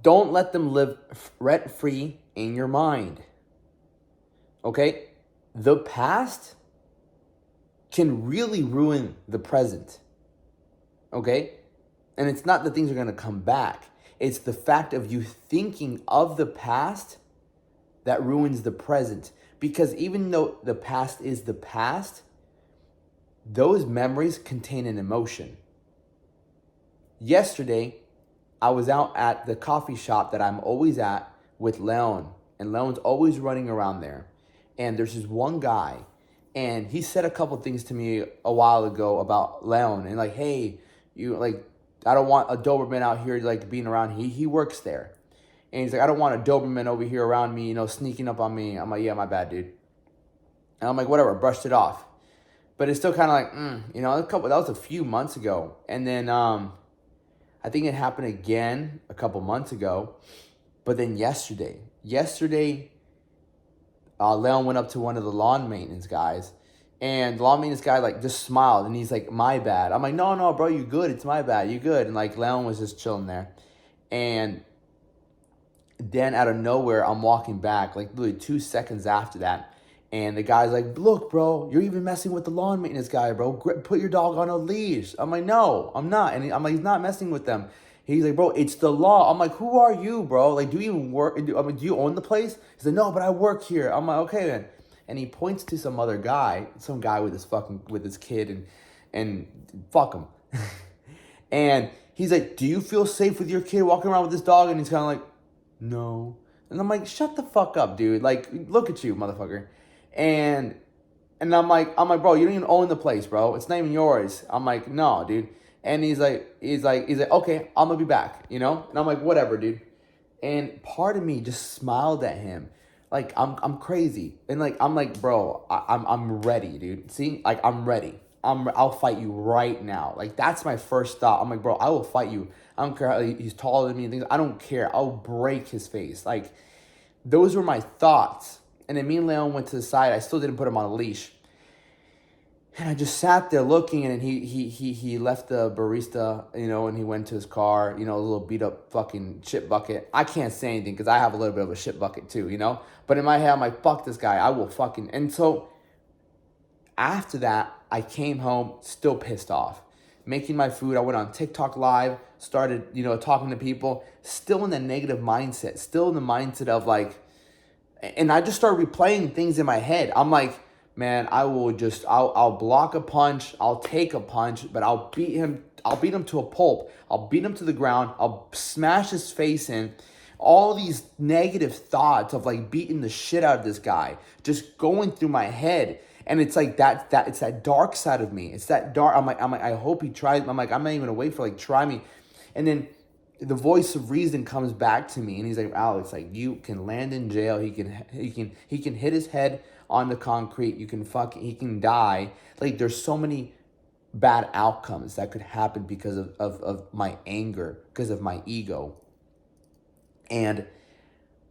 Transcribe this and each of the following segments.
Don't let them live rent-free in your mind. Okay? The past can really ruin the present. Okay? And it's not that things are going to come back. It's the fact of you thinking of the past that ruins the present. Because even though the past is the past, those memories contain an emotion. Yesterday, I was out at the coffee shop that I'm always at with Leon. And Leon's always running around there. And there's this one guy, and he said a couple things to me a while ago about Leon. And like, hey, you like, I don't want a Doberman out here like being around. He works there. And he's like, I don't want a Doberman over here around me, sneaking up on me. I'm like, yeah, my bad, dude. And I'm like, whatever, brushed it off. But it's still kind of like, that was a few months ago. And then I think it happened again a couple months ago. But then yesterday, Leon went up to one of the lawn maintenance guys. And the lawn maintenance guy like just smiled. And he's like, my bad. I'm like, no, bro, you good. It's my bad. You good. And like Leon was just chilling there. And then out of nowhere, I'm walking back, like literally 2 seconds after that. And the guy's like, look, bro, you're even messing with the lawn maintenance guy, bro. Put your dog on a leash. I'm like, no, I'm not. And I'm like, he's not messing with them. He's like, bro, it's the law. I'm like, who are you, bro? Like, do you even work? Do you own the place? He's like, no, but I work here. I'm like, okay, then. And he points to some other guy, some guy with his kid, and fuck him. And he's like, do you feel safe with your kid walking around with this dog? And he's kind of like, no. And I'm like, shut the fuck up, dude. Like, look at you, motherfucker. And I'm like, bro, you don't even own the place, bro. It's not even yours. I'm like, no, dude. And he's like, okay, I'm gonna be back, And I'm like, whatever, dude. And part of me just smiled at him. Like, I'm crazy. And like, I'm like, bro, I'm ready, dude. See, like, I'm ready. I'll fight you right now. Like, that's my first thought. I'm like, bro, I will fight you. I don't care how he's taller than me and things. I don't care. I'll break his face. Like, those were my thoughts. And then me and Leon went to the side. I still didn't put him on a leash. And I just sat there looking, and he left the barista, and he went to his car, a little beat up fucking shit bucket. I can't say anything because I have a little bit of a shit bucket too, But in my head, I'm like, fuck this guy. I will fucking... And so after that, I came home still pissed off. Making my food. I went on TikTok live, started, talking to people, still in the negative mindset, still in the mindset of like... And I just started replaying things in my head. I'm like, man, I'll block a punch, I'll take a punch, but I'll beat him to a pulp. I'll beat him to the ground, I'll smash his face in. All these negative thoughts of like beating the shit out of this guy just going through my head. And it's like that it's that dark side of me. It's that dark. I'm like, I hope he tries. I'm like, I'm not even gonna wait for like try me. And then the voice of reason comes back to me, and he's like, Alex, like, you can land in jail. He can hit his head on the concrete. He can die. Like, there's so many bad outcomes that could happen because of my anger, because of my ego. And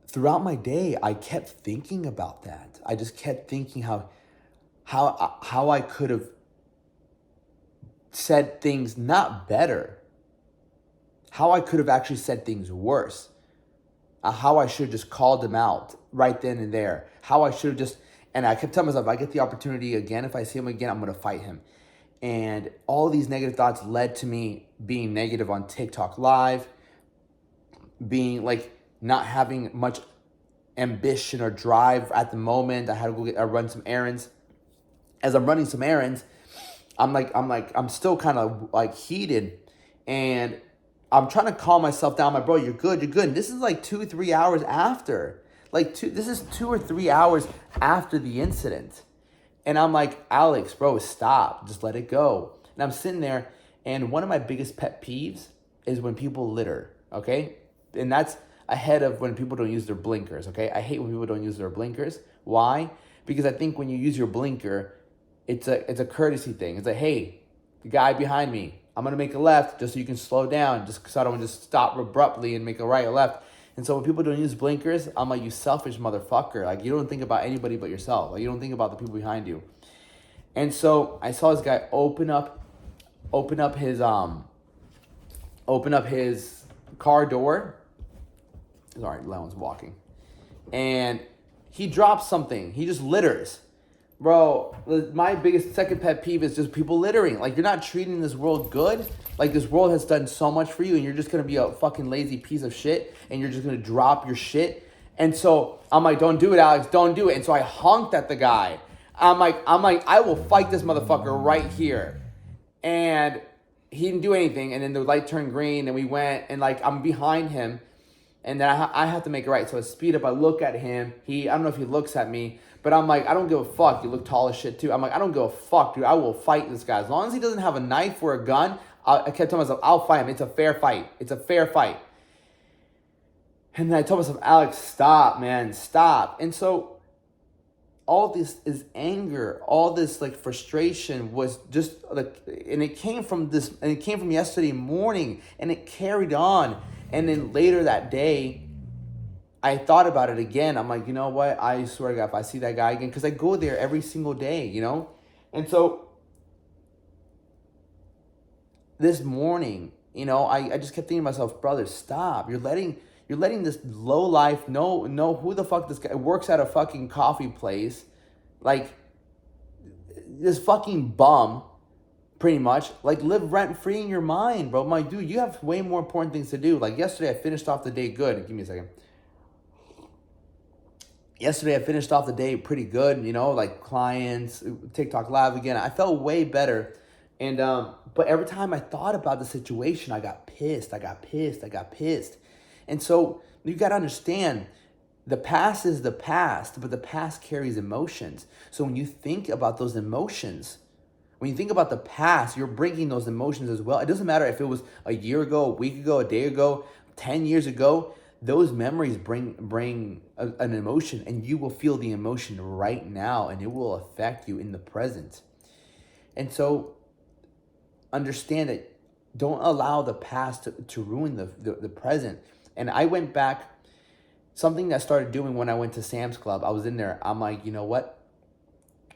throughout my day, I kept thinking about that. I just kept thinking how I could have said things not better. How I could have actually said things worse. How I should have just called him out right then and there. How I should have just... And I kept telling myself, if I get the opportunity again, if I see him again, I'm going to fight him. And all these negative thoughts led to me being negative on TikTok Live, being like not having much ambition or drive at the moment. I had to go run some errands. As I'm running some errands, I'm still kind of like heated, and I'm trying to calm myself down. I'm like, bro, you're good. And this is like 2-3 hours after. This is 2 or 3 hours after the incident. And I'm like, Alex, bro, stop. Just let it go. And I'm sitting there, and one of my biggest pet peeves is when people litter, okay? And that's ahead of when people don't use their blinkers, okay? I hate when people don't use their blinkers. Why? Because I think when you use your blinker, it's a courtesy thing. It's like, hey, the guy behind me, I'm going to make a left just so you can slow down, just so I don't just stop abruptly and make a right or left. And so when people don't use blinkers, I'm like, you selfish motherfucker. Like, you don't think about anybody but yourself. Like, you don't think about the people behind you. And so I saw this guy open up his car door, Sorry, Leon's walking. And he drops something. He just litters. Bro, my biggest second pet peeve is just people littering. Like, you're not treating this world good. Like, this world has done so much for you, and you're just going to be a fucking lazy piece of shit, and you're just going to drop your shit. And so I'm like, don't do it, Alex. Don't do it. And so I honked at the guy. I'm like, I will fight this motherfucker right here. And he didn't do anything. And then the light turned green, and we went, and like, I'm behind him. And then I have to make it right. So I speed up. I look at him. I don't know if he looks at me. But I'm like, I don't give a fuck. You look tall as shit too. I'm like, I don't give a fuck, dude. I will fight this guy. As long as he doesn't have a knife or a gun, I kept telling myself, I'll fight him. It's a fair fight. It's a fair fight. And then I told myself, Alex, stop, man. Stop. And so all this is anger. All this like frustration was just like, and it came from yesterday morning, and it carried on. And then later that day, I thought about it again. I'm like, you know what? I swear to God, if I see that guy again, because I go there every single day, you know? And so this morning, you know, I just kept thinking to myself, brother, stop. You're letting this low life know who the fuck this guy works at a fucking coffee place. Like, this fucking bum, pretty much, like, live rent free in your mind, bro. My dude, you have way more important things to do. Like, yesterday I finished off the day good. Give me a second. Yesterday, I finished off the day pretty good, you know, like clients, TikTok Live again. I felt way better. And, but every time I thought about the situation, I got pissed. And so you got to understand, the past is the past, but the past carries emotions. So when you think about those emotions, when you think about the past, you're bringing those emotions as well. It doesn't matter if it was a year ago, a week ago, a day ago, 10 years ago. Those memories bring an emotion, and you will feel the emotion right now, and it will affect you in the present. And so understand that don't allow the past to ruin the present. And I went back, something that I started doing when I went to Sam's Club. I was in there. I'm like, you know what?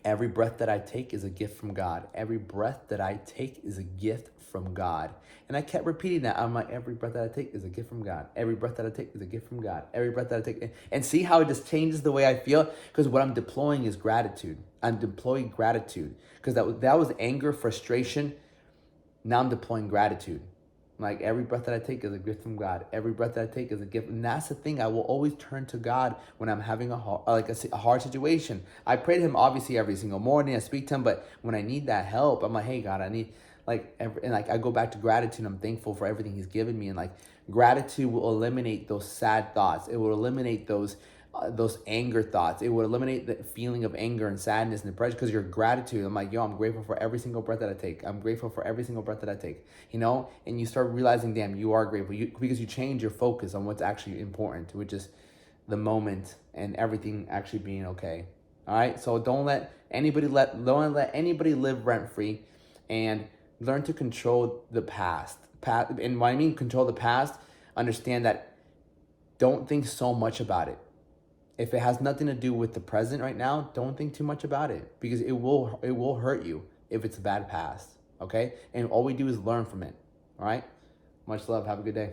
Every breath that I take is a gift from God. Every breath that I take is a gift from God. And I kept repeating that. I'm like, every breath that I take is a gift from God. Every breath that I take is a gift from God. Every breath that I take. And see how it just changes the way I feel? Because what I'm deploying is gratitude. I'm deploying gratitude. Because that was anger, frustration. Now I'm deploying gratitude. Like, every breath that I take is a gift from God. Every breath that I take is a gift. And that's the thing. I will always turn to God when I'm having a hard situation. I pray to him, obviously, every single morning. I speak to him. But when I need that help, I'm like, hey, God, I need... I go back to gratitude. I'm thankful for everything he's given me. And like, gratitude will eliminate those sad thoughts. It will eliminate those anger thoughts. It will eliminate the feeling of anger and sadness and depression, because your gratitude. I'm like, yo, I'm grateful for every single breath that I take. I'm grateful for every single breath that I take, you know? And you start realizing, damn, you are grateful because you change your focus on what's actually important, which is the moment and everything actually being okay. All right. So don't let anybody live rent free, and learn to control the past. And when I mean control the past, understand that don't think so much about it. If it has nothing to do with the present right now, don't think too much about it, because it will hurt you if it's a bad past, okay? And all we do is learn from it, all right? Much love. Have a good day.